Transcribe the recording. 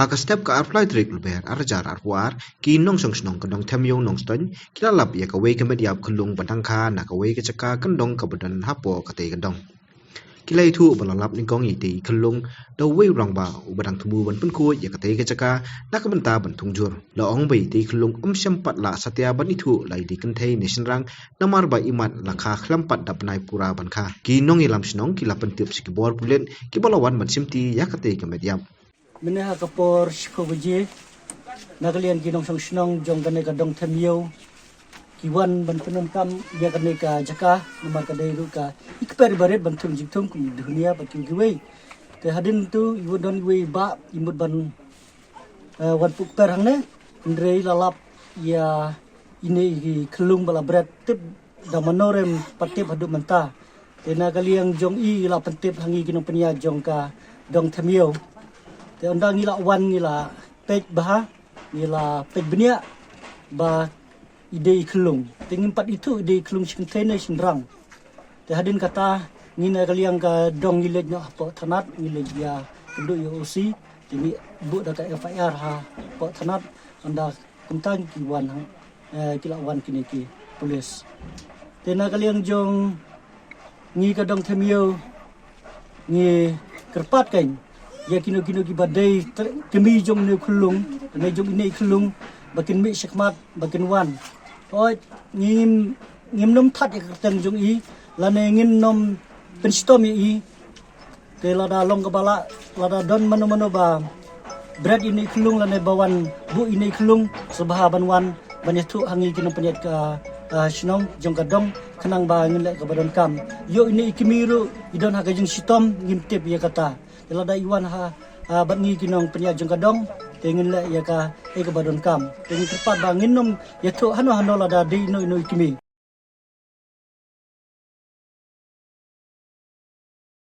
Haka step ka arfly trik luber arjar arwar ki nong song snong kadong temyo nong ston kila lap ya kawe kemet yap kelung badangka na kawe keceka kendong kabadan hapo kate kendong kila itu balalap ningkong iti kelung da we rang ba ubadang tubu ban penku ya kate keceka na kabenta bantung jur la ong ba iti kelung syampat la satya ban itu la di kenthei nation rang namar ba imat la kha khlampat da banai pura ban kha ki nong ilam snong kila pentip sikibor pulen ki balawan man simti ya kate kemet yap Meneha kapor shikobaji nakalian ginong song snong jong kane ka dong thamyo kiwan ban penon kam dia kane ka jaka nama ka dei ka ikper baret ban thum jikthum ku dunia pakin giwe te hadin tu iwo don we ba imut ban wan puk per hangne ndrei lalap ya ini kelung bala bret tip da manorem patip hadu menta te nakalian jong i la pentip hangi ginong penia jong ka dong thamyo te undang ngila wan ngila pej bah ngila pej benia ba ide kelung tingin pat itu ide kelung singtene sinrang te hadin kata ngina kaliang ka dong ngilej no po thanat ngilej ya kendu yo osi tini bu da ka FIR ha po thanat anda kuntang kiwan kila wan kini ki polis te na kaliang jong ngi ka dong themio ngi kerpat kain ya kino ki badai kemi jong ne khulung ne jong ne khulung bakin mi shikmat bakin wan oi ngim nom that ya teng jong i lane ngim nom penstom i te lada long kepala lada don mano ba bread ini khulung lane bawan bu ini khulung sebahaban wan banyetu hangi kino penyet ka shnong jong kadong kenang ba ngilek ka badon kam yo ini ikimiru idon ha kajing sitom ngimtip ya kata lada iwan ha batngi kinong penyajong kadong tengin la ya ka badon kam tengin tepat bangin nom ya tu hano lada de no ikimi